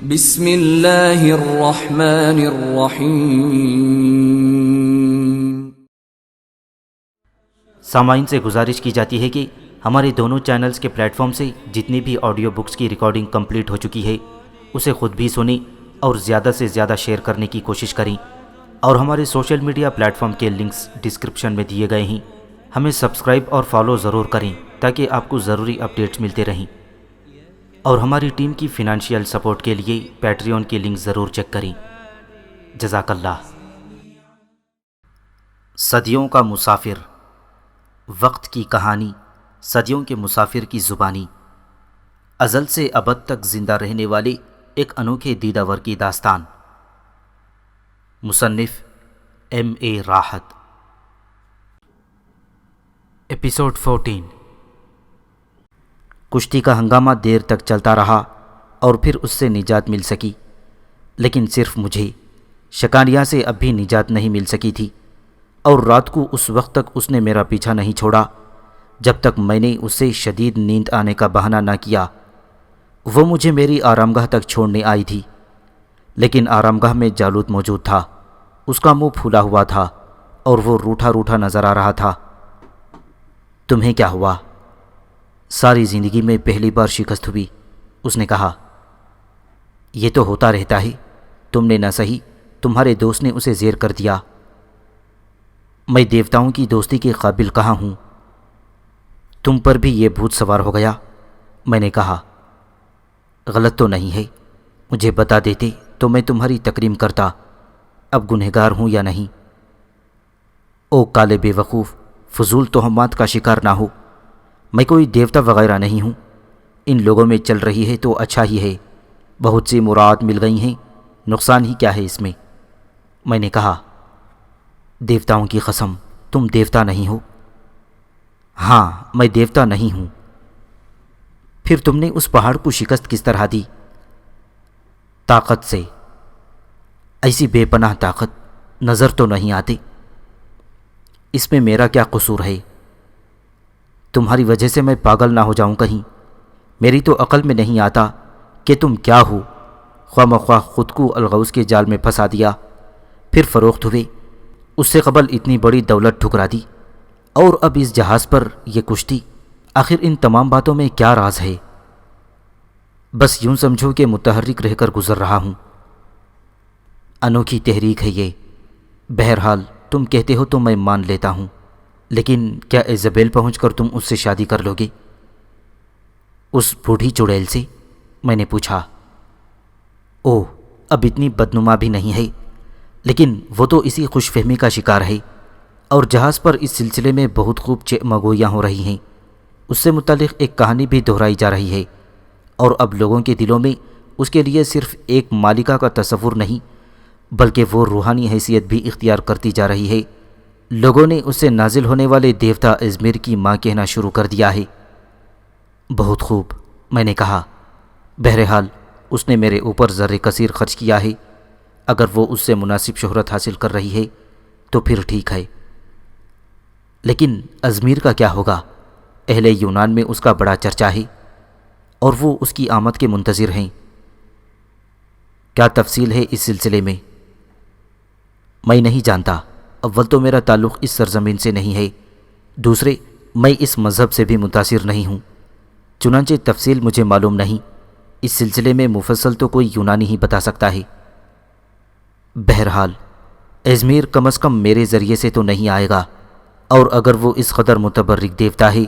بسم اللہ الرحمن الرحیم۔ سامعین سے گزارش کی جاتی ہے کہ ہمارے دونوں چینلز کے پلیٹ فارم سے جتنی بھی آڈیو بکس کی ریکارڈنگ کمپلیٹ ہو چکی ہے اسے خود بھی سنیں اور زیادہ سے زیادہ شیئر کرنے کی کوشش کریں، اور ہمارے سوشل میڈیا پلیٹ فارم کے لنکس ڈسکرپشن میں دیے گئے ہیں، ہمیں سبسکرائب اور فالو ضرور کریں تاکہ آپ کو ضروری اپڈیٹس ملتے رہیں، اور ہماری ٹیم کی فنانشیل سپورٹ کے لیے پیٹریون کی لنک ضرور چیک کریں۔ جزاک اللہ۔ صدیوں کا مسافر، وقت کی کہانی، صدیوں کے مسافر کی زبانی، ازل سے ابد تک زندہ رہنے والے ایک انوکھے دیداور کی داستان۔ مصنف M.A. راحت۔ ایپیسوڈ 14۔ کشتی کا ہنگامہ دیر تک چلتا رہا اور پھر اس سے نجات مل سکی، لیکن صرف مجھے شکانیہ سے اب بھی نجات نہیں مل سکی تھی، اور رات کو اس وقت تک اس نے میرا پیچھا نہیں چھوڑا جب تک میں نے اسے شدید نیند آنے کا بہانہ نہ کیا۔ وہ مجھے میری آرامگاہ تک چھوڑنے آئی تھی، لیکن آرامگاہ میں جالوت موجود تھا۔ اس کا منہ پھولا ہوا تھا اور وہ روٹھا روٹھا نظر آ رہا تھا۔ تمہیں کیا ہوا؟ ساری زندگی میں پہلی بار شکست ہوئی، اس نے کہا۔ یہ تو ہوتا رہتا ہے، تم نے نہ سہی تمہارے دوست نے اسے زیر کر دیا۔ میں دیوتاؤں کی دوستی کے قابل کہاں ہوں؟ تم پر بھی یہ بھوت سوار ہو گیا؟ میں نے کہا۔ غلط تو نہیں ہے، مجھے بتا دیتے تو میں تمہاری تکریم کرتا، اب گنہگار ہوں یا نہیں۔ او کالے بے وقوف، فضول تہمات کا شکار نہ ہو، میں کوئی دیوتا وغیرہ نہیں ہوں۔ ان لوگوں میں چل رہی ہے تو اچھا ہی ہے، بہت سی مراد مل گئی ہیں، نقصان ہی کیا ہے اس میں؟ میں نے کہا۔ دیوتاؤں کی قسم، تم دیوتا نہیں ہو؟ ہاں، میں دیوتا نہیں ہوں۔ پھر تم نے اس پہاڑ کو شکست کس طرح دی؟ طاقت سے۔ ایسی بے پناہ طاقت نظر تو نہیں آتی۔ اس میں میرا کیا قصور ہے؟ تمہاری وجہ سے میں پاگل نہ ہو جاؤں کہیں؟ میری تو عقل میں نہیں آتا کہ تم کیا ہو، خواہ مخواہ خود کو الغوث کے جال میں پھنسا دیا، پھر فروخت ہوئے، اس سے قبل اتنی بڑی دولت ٹھکرا دی، اور اب اس جہاز پر یہ کشتی۔ آخر ان تمام باتوں میں کیا راز ہے؟ بس یوں سمجھو کہ متحرک رہ کر گزر رہا ہوں۔ انوکھی تحریک ہے یہ۔ بہرحال تم کہتے ہو تو میں مان لیتا ہوں، لیکن کیا ایزابیل پہنچ کر تم اس سے شادی کر لو گے؟ اس بوڑھی چڑیل سے؟ میں نے پوچھا۔ اوہ، اب اتنی بدنما بھی نہیں ہے، لیکن وہ تو اسی خوش فہمی کا شکار ہے، اور جہاز پر اس سلسلے میں بہت خوب مگویاں ہو رہی ہیں۔ اس سے متعلق ایک کہانی بھی دہرائی جا رہی ہے، اور اب لوگوں کے دلوں میں اس کے لیے صرف ایک مالکہ کا تصور نہیں بلکہ وہ روحانی حیثیت بھی اختیار کرتی جا رہی ہے۔ لوگوں نے اسے نازل ہونے والے دیوتا ازمیر کی ماں کہنا شروع کر دیا ہے۔ بہت خوب، میں نے کہا۔ بہرحال اس نے میرے اوپر زر کثیر خرچ کیا ہے، اگر وہ اس سے مناسب شہرت حاصل کر رہی ہے تو پھر ٹھیک ہے۔ لیکن ازمیر کا کیا ہوگا؟ اہل یونان میں اس کا بڑا چرچا ہے، اور وہ اس کی آمد کے منتظر ہیں۔ کیا تفصیل ہے اس سلسلے میں؟ میں نہیں جانتا۔ اول تو میرا تعلق اس سرزمین سے نہیں ہے، دوسرے میں اس مذہب سے بھی متاثر نہیں ہوں، چنانچہ تفصیل مجھے معلوم نہیں۔ اس سلسلے میں مفصل تو کوئی یونانی ہی بتا سکتا ہے۔ بہرحال ازمیر کم از کم میرے ذریعے سے تو نہیں آئے گا، اور اگر وہ اس قدر متبرک دیوتا ہے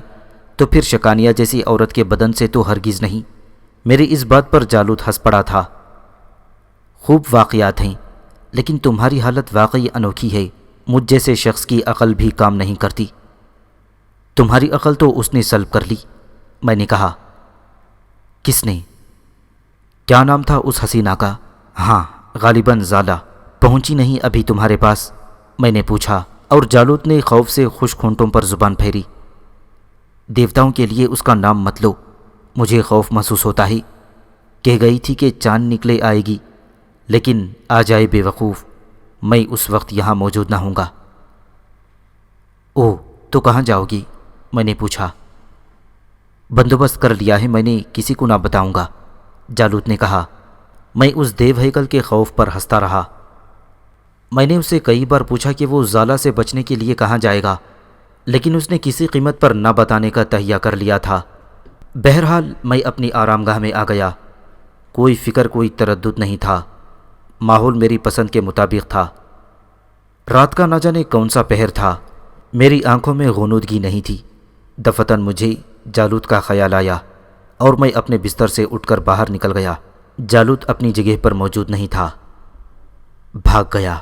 تو پھر شکانیہ جیسی عورت کے بدن سے تو ہرگز نہیں۔ میری اس بات پر جالوت ہنس پڑا تھا۔ خوب واقعات ہیں، لیکن تمہاری حالت واقعی انوکھی ہے، مجھ جیسے شخص کی عقل بھی کام نہیں کرتی۔ تمہاری عقل تو اس نے سلب کر لی، میں نے کہا۔ کس نے؟ کیا نام تھا اس حسینہ کا؟ ہاں، غالباً زالہ۔ پہنچی نہیں ابھی تمہارے پاس؟ میں نے پوچھا، اور جالوت نے خوف سے خشک ہونٹوں پر زبان پھیری۔ دیوتاؤں کے لیے اس کا نام مت لو، مجھے خوف محسوس ہوتا ہے۔ کہہ گئی تھی کہ چاند نکلے آئے گی، لیکن آ جائے بے وقوف، میں اس وقت یہاں موجود نہ ہوں گا۔ اوہ، تو کہاں جاؤ گی؟ میں نے پوچھا۔ بندوبست کر لیا ہے میں نے، کسی کو نہ بتاؤں گا، جالوت نے کہا۔ میں اس دیو ہیکل کے خوف پر ہنستا رہا۔ میں نے اسے کئی بار پوچھا کہ وہ زالہ سے بچنے کے لیے کہاں جائے گا، لیکن اس نے کسی قیمت پر نہ بتانے کا تہیہ کر لیا تھا۔ بہرحال میں اپنی آرام گاہ میں آ گیا۔ کوئی فکر، کوئی تردد نہیں تھا۔ ماحول میری پسند کے مطابق تھا۔ رات کا نہ جانے کون سا پہر تھا۔ میری آنکھوں میں غنودگی نہیں تھی۔ دفتن مجھے جالوت کا خیال آیا اور میں اپنے بستر سے اٹھ کر باہر نکل گیا۔ جالوت اپنی جگہ پر موجود نہیں تھا۔ بھاگ گیا،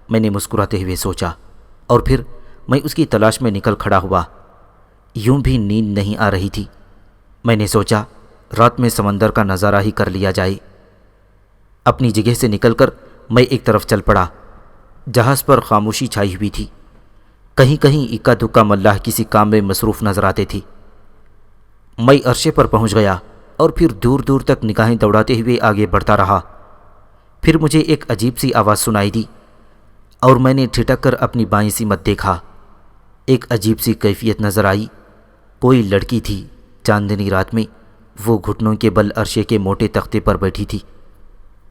میں نے مسکراتے ہوئے سوچا، اور پھر میں اس کی تلاش میں نکل کھڑا ہوا۔ یوں بھی نیند نہیں آ رہی تھی۔ میں نے سوچا رات میں سمندر کا نظارہ ہی کر لیا جائے۔ اپنی جگہ سے نکل کر میں ایک طرف چل پڑا۔ جہاز پر خاموشی چھائی ہوئی تھی۔ کہیں کہیں اکا دکا ملاح کسی کام میں مصروف نظر آتے تھے۔ میں عرشے پر پہنچ گیا اور پھر دور دور تک نگاہیں دوڑاتے ہوئے آگے بڑھتا رہا۔ پھر مجھے ایک عجیب سی آواز سنائی دی اور میں نے ٹھٹک کر اپنی بائیں سمت دیکھا۔ ایک عجیب سی کیفیت نظر آئی۔ کوئی لڑکی تھی، چاندنی رات میں وہ گھٹنوں کے بل عرشے کے موٹے تختے پر بیٹھی تھی۔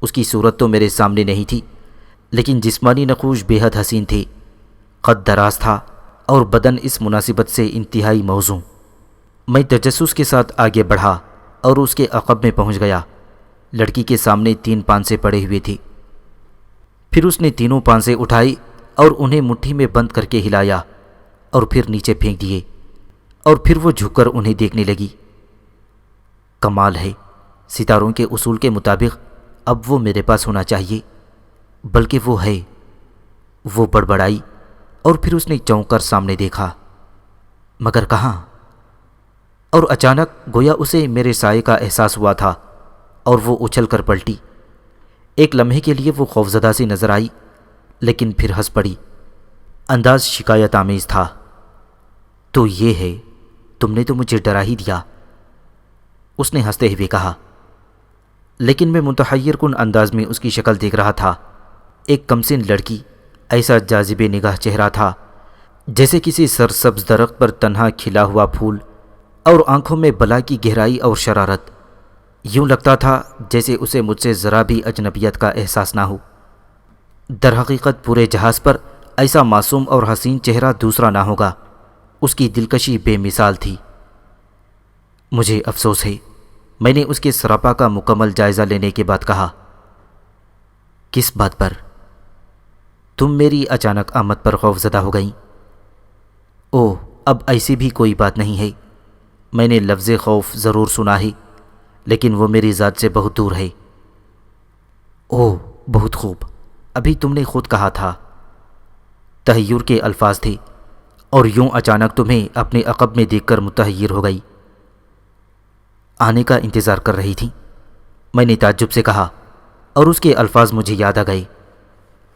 اس کی صورت تو میرے سامنے نہیں تھی، لیکن جسمانی نقوش بے حد حسین تھے۔ قد دراز تھا اور بدن اس مناسبت سے انتہائی موزوں۔ میں تجسس کے ساتھ آگے بڑھا اور اس کے عقب میں پہنچ گیا۔ لڑکی کے سامنے 3 پانسے پڑے ہوئے تھے۔ پھر اس نے تینوں پانسے اٹھائے اور انہیں مٹھی میں بند کر کے ہلایا اور پھر نیچے پھینک دیے، اور پھر وہ جھک کر انہیں دیکھنے لگی۔ کمال ہے، ستاروں کے اصول کے مطابق اب وہ میرے پاس ہونا چاہیے، بلکہ وہ ہے۔ وہ بڑبڑائی اور پھر اس نے چونک کر سامنے دیکھا، مگر کہاں؟ اور اچانک گویا اسے میرے سائے کا احساس ہوا تھا اور وہ اچھل کر پلٹی۔ ایک لمحے کے لیے وہ خوفزدہ سی نظر آئی، لیکن پھر ہنس پڑی۔ انداز شکایت آمیز تھا۔ تو یہ ہے، تم نے تو مجھے ڈرا ہی دیا، اس نے ہنستے ہوئے کہا۔ لیکن میں متحیر کن انداز میں اس کی شکل دیکھ رہا تھا۔ ایک کمسن لڑکی، ایسا جاذب نگاہ چہرہ تھا جیسے کسی سرسبز درخت پر تنہا کھلا ہوا پھول، اور آنکھوں میں بلا کی گہرائی اور شرارت۔ یوں لگتا تھا جیسے اسے مجھ سے ذرا بھی اجنبیت کا احساس نہ ہو۔ در حقیقت پورے جہاز پر ایسا معصوم اور حسین چہرہ دوسرا نہ ہوگا۔ اس کی دلکشی بے مثال تھی۔ مجھے افسوس ہے، میں نے اس کے سراپا کا مکمل جائزہ لینے کے بعد کہا۔ کس بات پر؟ تم میری اچانک آمد پر خوفزدہ ہو گئیں؟ اوہ، اب ایسی بھی کوئی بات نہیں ہے۔ میں نے لفظ خوف ضرور سنا ہے، لیکن وہ میری ذات سے بہت دور ہے۔ اوہ، بہت خوب، ابھی تم نے خود کہا تھا۔ تحیر کے الفاظ تھے، اور یوں اچانک تمہیں اپنے عقب میں دیکھ کر متحیر ہو گئی۔ آنے کا انتظار کر رہی تھی، میں نے تعجب سے کہا، اور اس کے الفاظ مجھے یاد آ گئے۔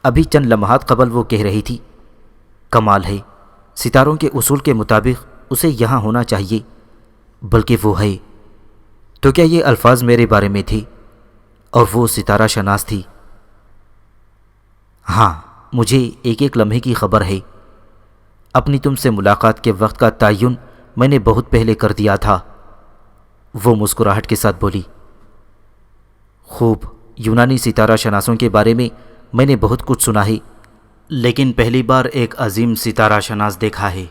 ابھی چند لمحات قبل وہ کہہ رہی تھی، کمال ہے، ستاروں کے اصول کے مطابق اسے یہاں ہونا چاہیے، بلکہ وہ ہے۔ تو کیا یہ الفاظ میرے بارے میں تھے اور وہ ستارہ شناس تھی؟ ہاں، مجھے ایک ایک لمحے کی خبر ہے۔ اپنی تم سے ملاقات کے وقت کا تعین میں نے بہت پہلے کر دیا تھا، وہ مسکراہٹ کے ساتھ بولی۔ خوب، یونانی ستارہ شناسوں کے بارے میں میں نے بہت کچھ سنا ہے، لیکن پہلی بار ایک عظیم ستارہ شناس دیکھا ہے۔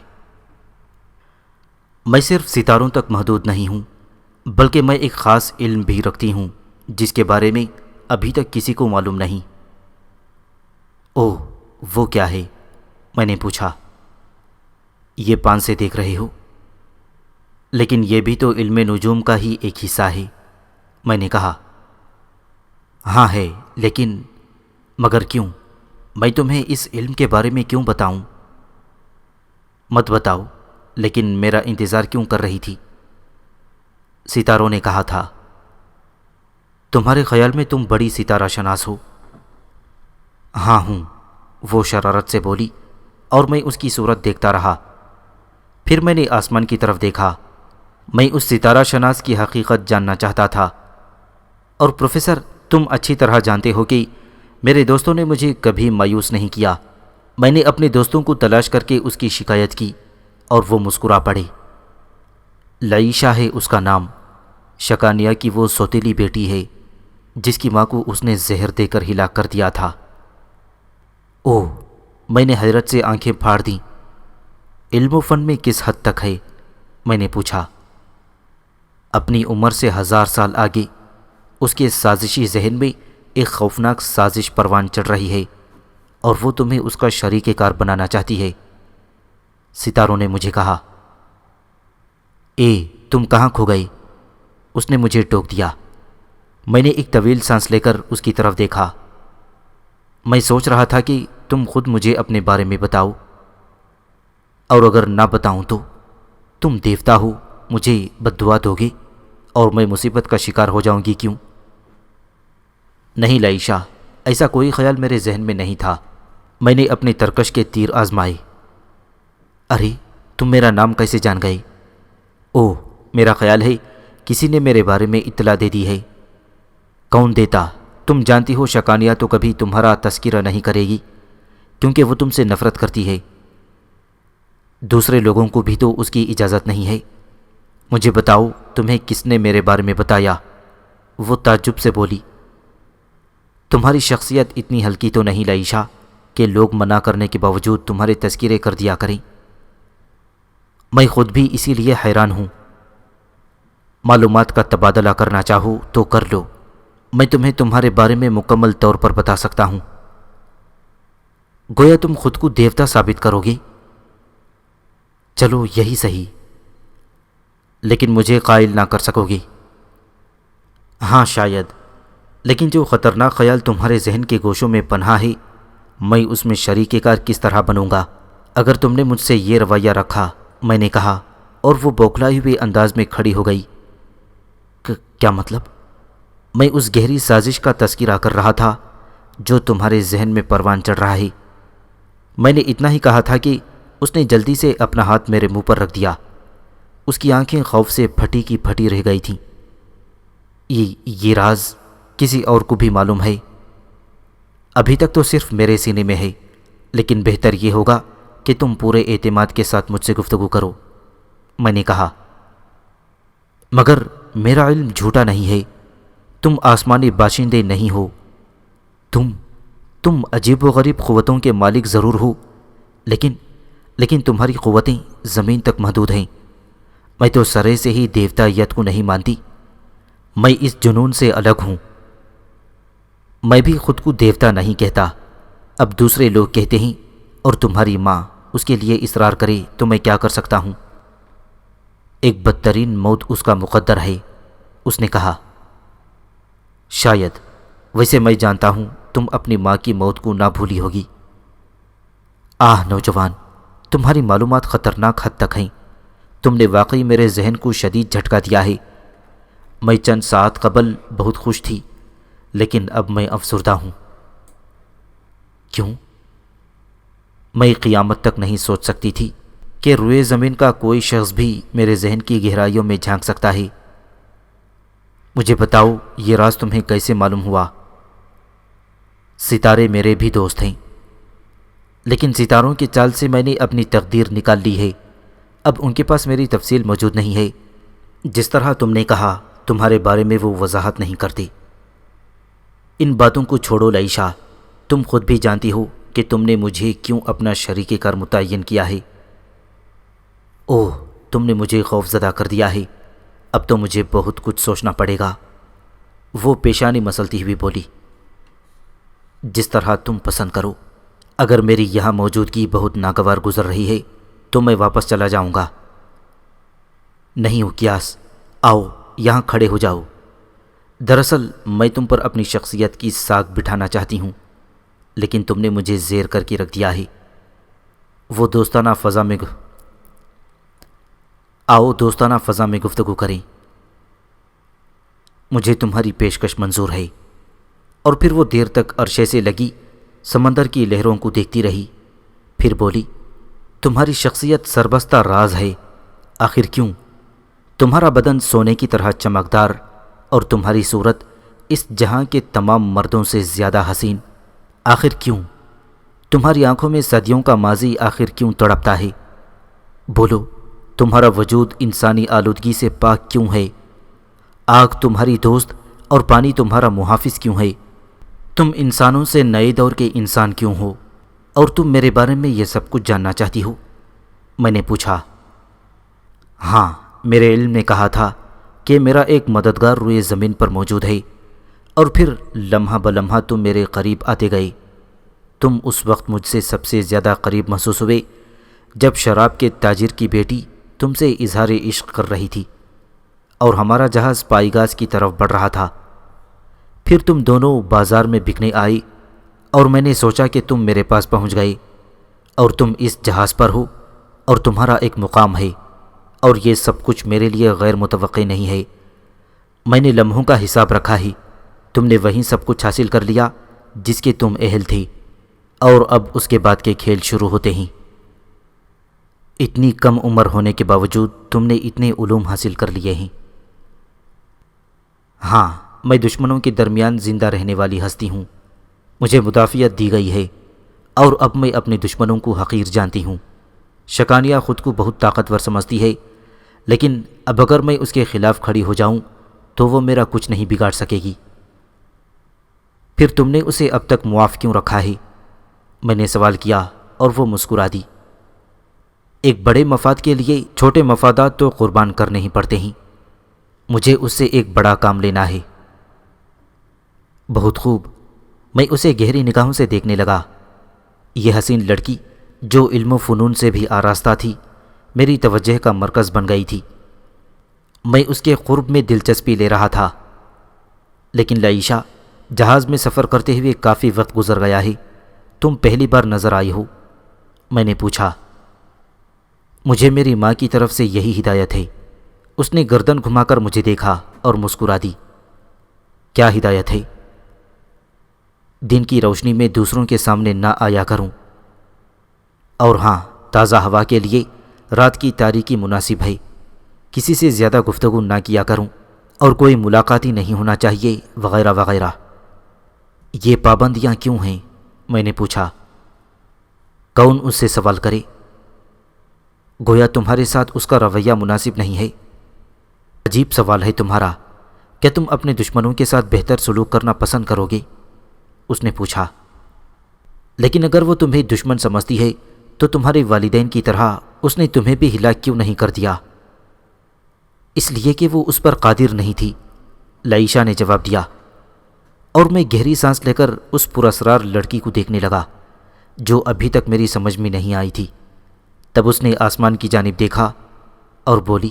میں صرف ستاروں تک محدود نہیں ہوں، بلکہ میں ایک خاص علم بھی رکھتی ہوں جس کے بارے میں ابھی تک کسی کو معلوم نہیں۔ اوہ، وہ کیا ہے؟ میں نے پوچھا۔ یہ 5 سے دیکھ رہے ہو؟ لیکن یہ بھی تو علم نجوم کا ہی ایک حصہ ہے، میں نے کہا۔ ہاں ہے، لیکن مگر کیوں؟ میں تمہیں اس علم کے بارے میں کیوں بتاؤں؟ مت بتاؤ، لیکن میرا انتظار کیوں کر رہی تھی؟ ستاروں نے کہا تھا۔ تمہارے خیال میں تم بڑی ستارہ شناس ہو؟ ہاں ہوں، وہ شرارت سے بولی، اور میں اس کی صورت دیکھتا رہا۔ پھر میں نے آسمان کی طرف دیکھا۔ میں اس ستارہ شناس کی حقیقت جاننا چاہتا تھا۔ اور پروفیسر، تم اچھی طرح جانتے ہو کہ میرے دوستوں نے مجھے کبھی مایوس نہیں کیا۔ میں نے اپنے دوستوں کو تلاش کر کے اس کی شکایت کی، اور وہ مسکرا پڑے۔ لعیشہ ہے اس کا نام، شکانیہ کی وہ سوتیلی بیٹی ہے۔ جس کی ماں کو اس نے زہر دے کر ہلاک کر دیا تھا۔ اوہ، میں نے حیرت سے آنکھیں پھاڑ دیں۔ علم و فن میں کس حد تک ہے؟ میں نے پوچھا۔ اپنی عمر سے 1000 سال آگے اس کے سازشی ذہن میں ایک خوفناک سازش پروان چڑھ رہی ہے اور وہ تمہیں اس کا شریک کار بنانا چاہتی ہے، ستاروں نے مجھے کہا۔ اے تم کہاں کھو گئے؟ اس نے مجھے ٹوک دیا۔ میں نے ایک طویل سانس لے کر اس کی طرف دیکھا۔ میں سوچ رہا تھا کہ تم خود مجھے اپنے بارے میں بتاؤ، اور اگر نہ بتاؤں تو تم دیوتا ہو، مجھے بد دعا دو گے اور میں مصیبت کا شکار ہو جاؤں گی کیوں؟ نہیں لائشہ، ایسا کوئی خیال میرے ذہن میں نہیں تھا۔ میں نے اپنے ترکش کے تیر آزمائے۔ ارے تم میرا نام کیسے جان گئے؟ اوہ، میرا خیال ہے کسی نے میرے بارے میں اطلاع دے دی ہے۔ کون دیتا؟ تم جانتی ہو شکانیہ تو کبھی تمہارا تذکرہ نہیں کرے گی کیونکہ وہ تم سے نفرت کرتی ہے۔ دوسرے لوگوں کو بھی تو اس کی اجازت نہیں ہے۔ مجھے بتاؤ تمہیں کس نے میرے بارے میں بتایا؟ وہ تعجب سے بولی۔ تمہاری شخصیت اتنی ہلکی تو نہیں لائشہ کہ لوگ منع کرنے کے باوجود تمہارے تذکرے کر دیا کریں۔ میں خود بھی اسی لیے حیران ہوں۔ معلومات کا تبادلہ کرنا چاہو تو کر لو، میں تمہیں تمہارے بارے میں مکمل طور پر بتا سکتا ہوں۔ گویا تم خود کو دیوتا ثابت کرو گے؟ چلو یہی صحیح، لیکن مجھے قائل نہ کر سکو گے۔ ہاں شاید، لیکن جو خطرناک خیال تمہارے ذہن کے گوشوں میں پنہا ہے، میں اس میں شریک کار کس طرح بنوں گا اگر تم نے مجھ سے یہ رویہ رکھا؟ میں نے کہا، اور وہ بوکھلائے ہوئے انداز میں کھڑی ہو گئی۔ کیا مطلب؟ میں اس گہری سازش کا تذکرہ کر رہا تھا جو تمہارے ذہن میں پروان چڑھ رہا ہے۔ میں نے اتنا ہی کہا تھا کہ اس نے جلدی سے اپنا ہاتھ میرے منہ پر رکھ دیا۔ اس کی آنکھیں خوف سے پھٹی کی پھٹی رہ گئی تھیں۔ یہ راز کسی اور کو بھی معلوم ہے؟ ابھی تک تو صرف میرے سینے میں ہے، لیکن بہتر یہ ہوگا کہ تم پورے اعتماد کے ساتھ مجھ سے گفتگو کرو، میں نے کہا۔ مگر میرا علم جھوٹا نہیں ہے، تم آسمانی باشندے نہیں ہو، تم عجیب و غریب قوتوں کے مالک ضرور ہو، لیکن تمہاری قوتیں زمین تک محدود ہیں۔ میں تو سرے سے ہی دیوتائیت کو نہیں مانتی، میں اس جنون سے الگ ہوں۔ میں بھی خود کو دیوتا نہیں کہتا، اب دوسرے لوگ کہتے ہیں، اور تمہاری ماں اس کے لیے اصرار کرے تو میں کیا کر سکتا ہوں؟ ایک بدترین موت اس کا مقدر ہے، اس نے کہا۔ شاید، ویسے میں جانتا ہوں تم اپنی ماں کی موت کو نہ بھولی ہوگی۔ آہ نوجوان، تمہاری معلومات خطرناک حد تک ہیں، تم نے واقعی میرے ذہن کو شدید جھٹکا دیا ہے۔ میں چند ساعت قبل بہت خوش تھی، لیکن اب میں افسردہ ہوں۔ کیوں؟ میں قیامت تک نہیں سوچ سکتی تھی کہ روئے زمین کا کوئی شخص بھی میرے ذہن کی گہرائیوں میں جھانک سکتا ہے۔ مجھے بتاؤ یہ راز تمہیں کیسے معلوم ہوا؟ ستارے میرے بھی دوست ہیں، لیکن ستاروں کی چال سے میں نے اپنی تقدیر نکال لی ہے۔ اب ان کے پاس میری تفصیل موجود نہیں ہے، جس طرح تم نے کہا تمہارے بارے میں وہ وضاحت نہیں کرتے۔ ان باتوں کو چھوڑو لائشہ، تم خود بھی جانتی ہو کہ تم نے مجھے کیوں اپنا شریک کار متعین کیا ہے۔ اوہ، تم نے مجھے خوف زدہ کر دیا ہے، اب تو مجھے بہت کچھ سوچنا پڑے گا، وہ پیشانی مسلتی ہوئی بولی۔ جس طرح تم پسند کرو، اگر میری یہاں موجودگی بہت ناگوار گزر رہی ہے تو میں واپس چلا جاؤں گا۔ نہیں اکیاس، آؤ یہاں کھڑے ہو جاؤ۔ دراصل میں تم پر اپنی شخصیت کی ساکھ بٹھانا چاہتی ہوں، لیکن تم نے مجھے زیر کر کے رکھ دیا ہے۔ وہ دوستانہ فضا میں گفتگو کریں۔ مجھے تمہاری پیشکش منظور ہے۔ اور پھر وہ دیر تک عرشے سے لگی سمندر کی لہروں کو دیکھتی رہی، پھر بولی، تمہاری شخصیت سربستہ راز ہے، آخر کیوں؟ تمہارا بدن سونے کی طرح چمکدار اور تمہاری صورت اس جہاں کے تمام مردوں سے زیادہ حسین، آخر کیوں؟ تمہاری آنکھوں میں صدیوں کا ماضی آخر کیوں تڑپتا ہے؟ بولو، تمہارا وجود انسانی آلودگی سے پاک کیوں ہے؟ آگ تمہاری دوست اور پانی تمہارا محافظ کیوں ہے؟ تم انسانوں سے نئے دور کے انسان کیوں ہو اور تم میرے بارے میں یہ سب کچھ جاننا چاہتی ہو؟ میں نے پوچھا۔ ہاں، میرے علم نے کہا تھا کہ میرا ایک مددگار روئے زمین پر موجود ہے، اور پھر لمحہ بلمحہ تم میرے قریب آتے گئے۔ تم اس وقت مجھ سے سب سے زیادہ قریب محسوس ہوئے جب شراب کے تاجر کی بیٹی تم سے اظہار عشق کر رہی تھی اور ہمارا جہاز پائیگاز کی طرف بڑھ رہا تھا۔ پھر تم دونوں بازار میں بکنے آئی اور میں نے سوچا کہ تم میرے پاس پہنچ گئے اور تم اس جہاز پر ہو اور تمہارا ایک مقام ہے، اور یہ سب کچھ میرے لیے غیر متوقع نہیں ہے۔ میں نے لمحوں کا حساب رکھا ہی، تم نے وہیں سب کچھ حاصل کر لیا جس کے تم اہل تھی، اور اب اس کے بعد کے کھیل شروع ہوتے ہیں۔ اتنی کم عمر ہونے کے باوجود تم نے اتنے علوم حاصل کر لیے ہیں۔ ہاں، میں دشمنوں کے درمیان زندہ رہنے والی ہستی ہوں، مجھے مدافعت دی گئی ہے، اور اب میں اپنے دشمنوں کو حقیر جانتی ہوں۔ شکانیہ خود کو بہت طاقتور سمجھتی ہے، لیکن اب اگر میں اس کے خلاف کھڑی ہو جاؤں تو وہ میرا کچھ نہیں بگاڑ سکے گی۔ پھر تم نے اسے اب تک معاف کیوں رکھا ہے؟ میں نے سوال کیا اور وہ مسکرا دی۔ ایک بڑے مفاد کے لیے چھوٹے مفادات تو قربان کرنے ہی پڑتے ہیں، مجھے اس سے ایک بڑا کام لینا ہے۔ بہت خوب، میں اسے گہری نگاہوں سے دیکھنے لگا۔ یہ حسین لڑکی جو علم و فنون سے بھی آراستہ تھی میری توجہ کا مرکز بن گئی تھی۔ میں اس کے قرب میں دلچسپی لے رہا تھا۔ لیکن لائشہ، جہاز میں سفر کرتے ہوئے کافی وقت گزر گیا ہے، تم پہلی بار نظر آئی ہو؟ میں نے پوچھا۔ مجھے میری ماں کی طرف سے یہی ہدایت ہے۔ اس نے گردن گھما کر مجھے دیکھا اور مسکرا دی۔ کیا ہدایت ہے؟ دن کی روشنی میں دوسروں کے سامنے نہ آیا کروں، اور ہاں، تازہ ہوا کے لیے رات کی تاریکی مناسب ہے، کسی سے زیادہ گفتگو نہ کیا کروں، اور کوئی ملاقات ہی نہیں ہونا چاہیے، وغیرہ وغیرہ۔ یہ پابندیاں کیوں ہیں؟ میں نے پوچھا۔ کون اس سے سوال کرے؟ گویا تمہارے ساتھ اس کا رویہ مناسب نہیں ہے۔ عجیب سوال ہے تمہارا، کیا تم اپنے دشمنوں کے ساتھ بہتر سلوک کرنا پسند کرو گے؟ اس نے پوچھا۔ لیکن اگر وہ تمہیں دشمن سمجھتی ہے تو تمہارے والدین کی طرح اس نے تمہیں بھی ہلاک کیوں نہیں کر دیا؟ اس لیے کہ وہ اس پر قادر نہیں تھی، لائشہ نے جواب دیا، اور میں گہری سانس لے کر اس پراسرار لڑکی کو دیکھنے لگا جو ابھی تک میری سمجھ میں نہیں آئی تھی۔ تب اس نے آسمان کی جانب دیکھا اور بولی،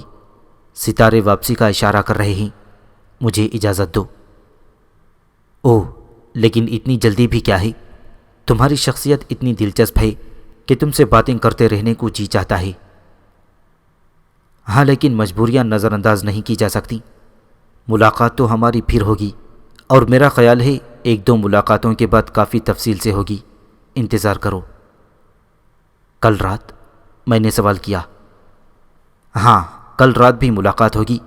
ستارے واپسی کا اشارہ کر رہے ہیں، مجھے اجازت دو۔ اوہ، لیکن اتنی جلدی بھی کیا ہے؟ تمہاری شخصیت اتنی دلچسپ ہے کہ تم سے باتیں کرتے رہنے کو جی چاہتا ہے۔ ہاں، لیکن مجبوریاں نظر انداز نہیں کی جا سکتی۔ ملاقات تو ہماری پھر ہوگی، اور میرا خیال ہے ایک دو ملاقاتوں کے بعد کافی تفصیل سے ہوگی، انتظار کرو۔ کل رات؟ میں نے سوال کیا۔ ہاں، کل رات بھی ملاقات ہوگی،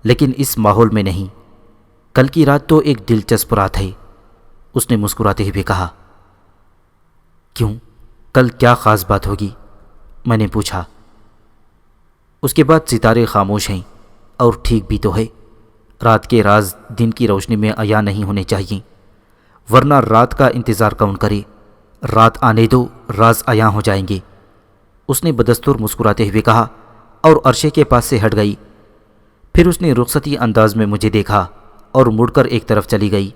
لیکن اس ماحول میں نہیں۔ کل کی رات تو ایک دلچسپ رات ہے، اس نے مسکراتے ہوئے کہا۔ کیوں؟ کل کیا خاص بات ہوگی؟ میں نے پوچھا۔ اس کے بعد ستارے خاموش ہیں، اور ٹھیک بھی تو ہے، رات کے راز دن کی روشنی میں عیاں نہیں ہونے چاہیے، ورنہ رات کا انتظار کون کرے؟ رات آنے دو، راز عیاں ہو جائیں گے، اس نے بدستور مسکراتے ہوئے کہا اور عرشے کے پاس سے ہٹ گئی۔ پھر اس نے رخصتی انداز میں مجھے دیکھا اور مڑ کر ایک طرف چلی گئی۔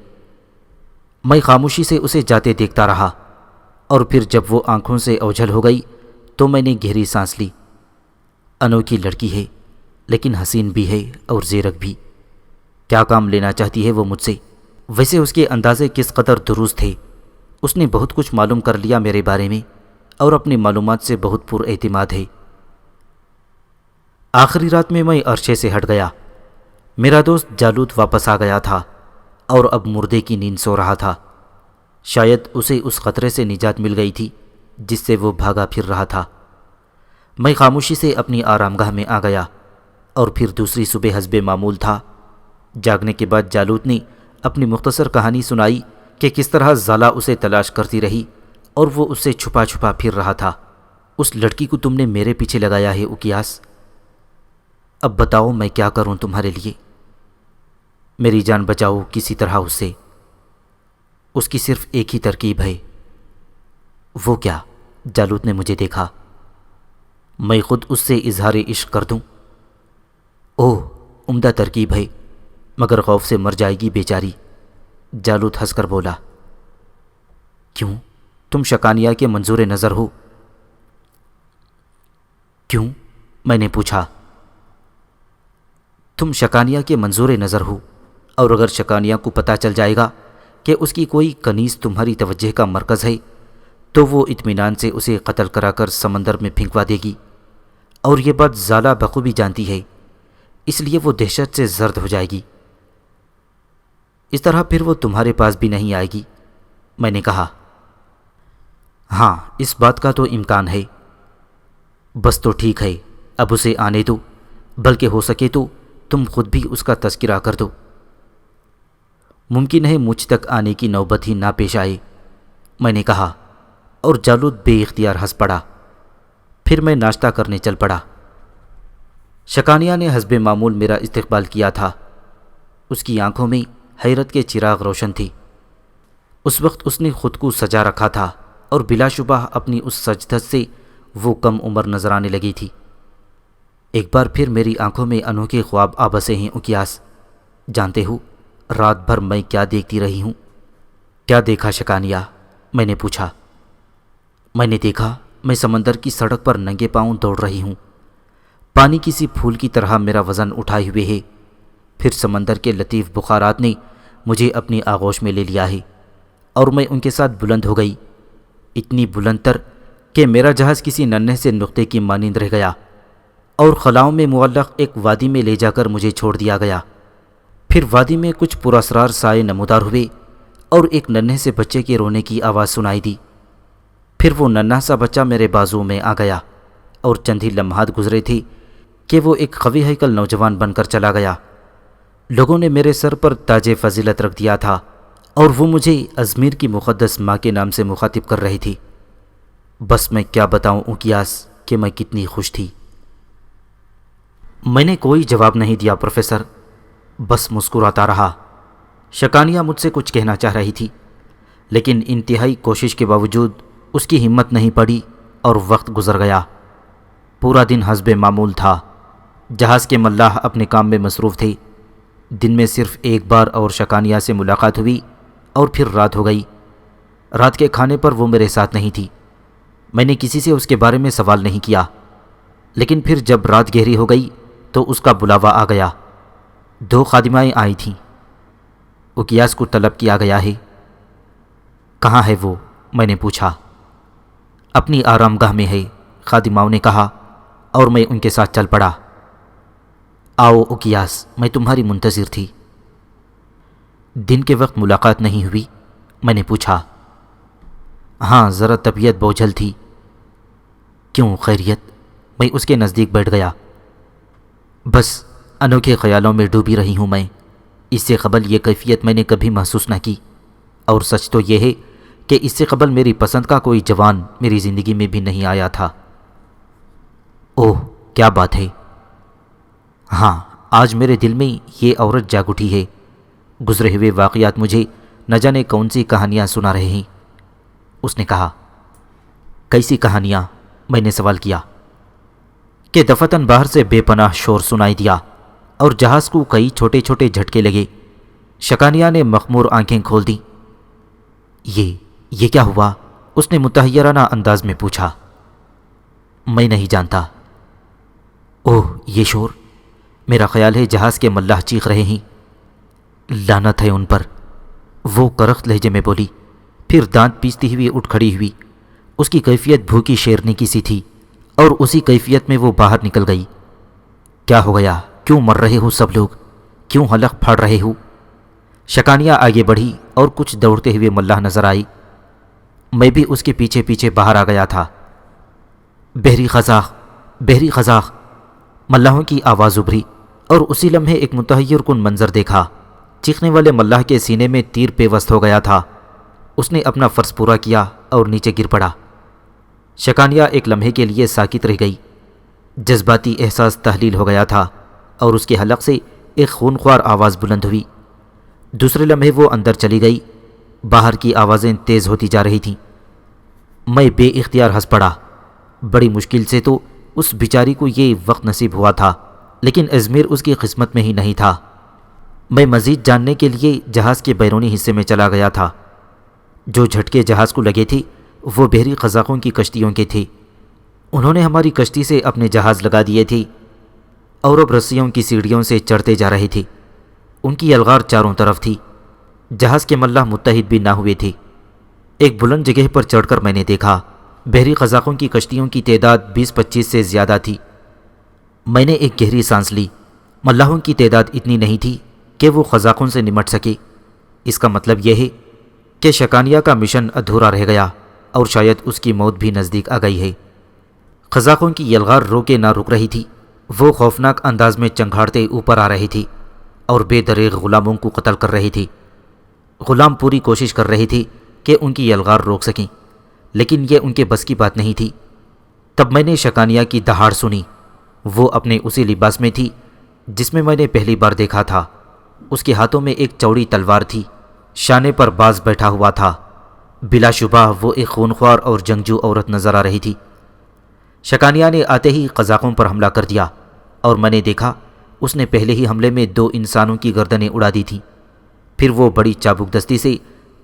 میں خاموشی سے اسے جاتے دیکھتا رہا، اور پھر جب وہ آنکھوں سے اوجھل ہو گئی تو میں نے گہری سانس لی۔ انوکھی لڑکی ہے، لیکن حسین بھی ہے اور زیرک بھی۔ کیا کام لینا چاہتی ہے وہ مجھ سے؟ ویسے اس کے اندازے کس قدر درست تھے، اس نے بہت کچھ معلوم کر لیا میرے بارے میں، اور اپنی معلومات سے بہت پر اعتماد ہے۔ آخری رات میں عرشے سے ہٹ گیا۔ میرا دوست جالوت واپس آ گیا تھا اور اب مردے کی نیند سو رہا تھا۔ شاید اسے اس خطرے سے نجات مل گئی تھی جس سے وہ بھاگا پھر رہا تھا۔ میں خاموشی سے اپنی آرام گاہ میں آ گیا، اور پھر دوسری صبح حسب معمول تھا۔ جاگنے کے بعد جالوت نے اپنی مختصر کہانی سنائی کہ کس طرح زالا اسے تلاش کرتی رہی اور وہ اس سے چھپا چھپا پھر رہا تھا۔ اس لڑکی کو تم نے میرے پیچھے لگایا ہے اکیاس، اب بتاؤ میں کیا کروں تمہارے لیے؟ میری جان بچاؤ کسی طرح اس سے، اس کی صرف ایک ہی ترکیب ہے۔ وہ کیا؟ جالوت نے مجھے دیکھا۔ میں خود اس سے اظہار عشق کر دوں؟ اوہ، عمدہ ترکیب ہے، مگر خوف سے مر جائے گی بیچاری۔ جالوت ہنس کر بولا۔ کیوں؟ تم شکانیہ کے منظور نظر ہو؟ کیوں؟ میں نے پوچھا۔ تم شکانیہ کے منظور نظر ہو، اور اگر شکانیہ کو پتہ چل جائے گا کہ اس کی کوئی کنیز تمہاری توجہ کا مرکز ہے تو وہ اطمینان سے اسے قتل کرا کر سمندر میں پھینکوا دے گی، اور یہ بات زالہ بخوبی جانتی ہے، اس لیے وہ دہشت سے زرد ہو جائے گی۔ اس طرح پھر وہ تمہارے پاس بھی نہیں آئے گی۔ میں نے کہا، ہاں اس بات کا تو امکان ہے۔ بس تو ٹھیک ہے، اب اسے آنے دو، بلکہ ہو سکے تو تم خود بھی اس کا تذکرہ کر دو۔ ممکن ہے مجھ تک آنے کی نوبت ہی نہ پیش آئے، میں نے کہا، اور جالوت بے اختیار ہنس پڑا۔ پھر میں ناشتہ کرنے چل پڑا۔ شکانیہ نے حسب معمول میرا استقبال کیا تھا۔ اس کی آنکھوں میں حیرت کے چراغ روشن تھی۔ اس وقت اس نے خود کو سجا رکھا تھا، اور بلا شبہ اپنی اس سجدت سے وہ کم عمر نظر آنے لگی تھی۔ ایک بار پھر میری آنکھوں میں انوکھے خواب آ بسے ہیں اکیاس۔ جانتے ہو رات بھر میں کیا دیکھتی رہی ہوں؟ کیا دیکھا شکانیہ؟ میں نے پوچھا۔ میں نے دیکھا میں سمندر کی سڑک پر ننگے پاؤں دوڑ رہی ہوں، پانی کسی پھول کی طرح میرا وزن اٹھائے ہوئے ہے۔ پھر سمندر کے لطیف بخارات نے مجھے اپنی آغوش میں لے لیا ہے، اور میں ان کے ساتھ بلند ہو گئی، اتنی بلند تر کہ میرا جہاز کسی ننھے سے نقطے کی مانند رہ گیا، اور خلاؤں میں معلق ایک وادی میں لے جا کر مجھے چھوڑ دیا گیا۔ پھر وادی میں کچھ پراسرار سائے نمودار ہوئے، اور ایک ننھے سے بچے کے رونے کی آواز سنائی دی۔ پھر وہ ننھا سا بچہ میرے بازو میں آ گیا، اور چند ہی لمحات گزرے تھے کہ وہ ایک قوی ہیکل نوجوان بن کر چلا گیا۔ لوگوں نے میرے سر پر تاج فضیلت رکھ دیا تھا، اور وہ مجھے ازمیر کی مقدس ماں کے نام سے مخاطب کر رہی تھی۔ بس میں کیا بتاؤں اکیاس کہ میں کتنی خوش تھی۔ میں نے کوئی جواب نہیں دیا پروفیسر، بس مسکراتا رہا۔ شکانیہ مجھ سے کچھ کہنا چاہ رہی تھی، لیکن انتہائی کوشش کے باوجود اس کی ہمت نہیں پڑی، اور وقت گزر گیا۔ پورا دن حسب معمول تھا۔ جہاز کے ملاح اپنے کام میں مصروف تھے۔ دن میں صرف ایک بار اور شکانیہ سے ملاقات ہوئی، اور پھر رات ہو گئی۔ رات کے کھانے پر وہ میرے ساتھ نہیں تھی۔ میں نے کسی سے اس کے بارے میں سوال نہیں کیا، لیکن پھر جب رات گہری ہو گئی تو اس کا بلاوا آ گیا۔ 2 خادمائیں آئی تھیں۔ اکیاس کو طلب کیا گیا ہے۔ کہاں ہے وہ؟ میں نے پوچھا۔ اپنی آرام گاہ میں ہے، خادماؤں نے کہا، اور میں ان کے ساتھ چل پڑا۔ آؤ اکیاس، میں تمہاری منتظر تھی۔ دن کے وقت ملاقات نہیں ہوئی؟ میں نے پوچھا۔ ہاں، ذرا طبیعت بوجھل تھی۔ کیوں، خیریت؟ میں اس کے نزدیک بیٹھ گیا۔ بس انوکھے خیالوں میں ڈوبی رہی ہوں میں۔ اس سے قبل یہ کیفیت میں نے کبھی محسوس نہ کی، اور سچ تو یہ ہے کہ اس سے قبل میری پسند کا کوئی جوان میری زندگی میں بھی نہیں آیا تھا۔ اوہ، کیا بات ہے! ہاں، آج میرے دل میں یہ عورت جاگ اٹھی ہے۔ گزرے ہوئے واقعات مجھے نہ جانے کون سی کہانیاں سنا رہے ہیں۔ اس نے کہا۔ کیسی کہانیاں؟ میں نے سوال کیا۔ کہ دفتن باہر سے بے پناہ شور سنائی دیا، اور جہاز کو کئی چھوٹے چھوٹے جھٹکے لگے۔ شکانیہ نے مخمور آنکھیں کھول دیں۔ یہ کیا ہوا؟ اس نے متحیرانہ انداز میں پوچھا۔ میں نہیں جانتا۔ اوہ، یہ شور! میرا خیال ہے جہاز کے ملاح چیخ رہے ہیں۔ لعنت ہے ان پر! وہ کرخت لہجے میں بولی، پھر دانت پیستی ہوئی اٹھ کھڑی ہوئی۔ اس کی کیفیت بھوکی شیرنی کی سی تھی، اور اسی کیفیت میں وہ باہر نکل گئی۔ کیا ہو گیا؟ کیوں مر رہے ہو سب لوگ؟ کیوں حلق پھاڑ رہے ہو؟ شکانیہ آگے بڑھی اور کچھ دوڑتے ہوئے ملاح نظر آئی۔ میں بھی اس کے پیچھے پیچھے باہر آ گیا تھا۔ بحری قزاق، بحری قزاق! ملاحوں کی آواز ابھری، اور اسی لمحے ایک متحیر کن منظر دیکھا۔ چیخنے والے ملاح کے سینے میں تیر پیوست ہو گیا تھا۔ اس نے اپنا فرض پورا کیا اور نیچے گر پڑا۔ شکانیہ ایک لمحے کے لیے ساکت رہ گئی۔ جذباتی احساس تحلیل ہو گیا تھا، اور اس کے حلق سے ایک خونخوار آواز بلند ہوئی۔ دوسرے لمحے وہ اندر چلی گئی۔ باہر کی آوازیں تیز ہوتی جا رہی تھیں۔ میں بے اختیار ہنس پڑا۔ بڑی مشکل سے تو اس بیچاری کو یہ وقت نصیب ہوا تھا، لیکن ازمیر اس کی قسمت میں ہی نہیں تھا۔ میں مزید جاننے کے لیے جہاز کے بیرونی حصے میں چلا گیا تھا۔ جو جھٹکے جہاز کو لگے تھے وہ بحری قزاقوں کی کشتیوں کے تھے۔ انہوں نے ہماری کشتی سے اپنے جہاز لگا دیے تھے اور اب رسیوں کی سیڑھیوں سے چڑھتے جا رہے تھے۔ ان کی یلغار چاروں طرف تھی۔ جہاز کے ملاح متحد بھی نہ ہوئے تھے۔ ایک بلند جگہ پر چڑھ کر میں نے دیکھا بحری قزاقوں کی کشتیوں کی تعداد 20-25 سے زیادہ تھی۔ میں نے ایک گہری سانس لی۔ ملاحوں کی تعداد اتنی نہیں تھی کہ وہ قزاقوں سے نمٹ سکے۔ اس کا مطلب یہ ہے کہ شکانیہ کا مشن ادھورا رہ گیا اور شاید اس کی موت بھی نزدیک آ گئی ہے۔ قزاقوں کی یلغار روکے نہ رک رہی تھی۔ وہ خوفناک انداز میں چنگھاڑتے اوپر آ رہی تھی اور بے دریغ غلاموں کو قتل کر رہی تھی۔ غلام پوری کوشش کر رہے تھے کہ ان کی یلغار روک سکیں، لیکن یہ ان کے بس کی بات نہیں تھی۔ تب میں نے شکانیہ کی دہاڑ سنی۔ وہ اپنے اسی لباس میں تھی جس میں میں نے پہلی بار دیکھا تھا۔ اس کے ہاتھوں میں ایک چوڑی تلوار تھی۔ شانے پر باز بیٹھا ہوا تھا۔ بلا شبہ وہ ایک خونخوار اور جنگجو عورت نظر آ رہی تھی۔ شکانیہ نے آتے ہی قزاقوں پر حملہ کر دیا اور میں نے دیکھا اس نے پہلے ہی حملے میں 2 انسانوں کی گردنیں اڑا دی تھیں۔ پھر وہ بڑی چابک دستی سے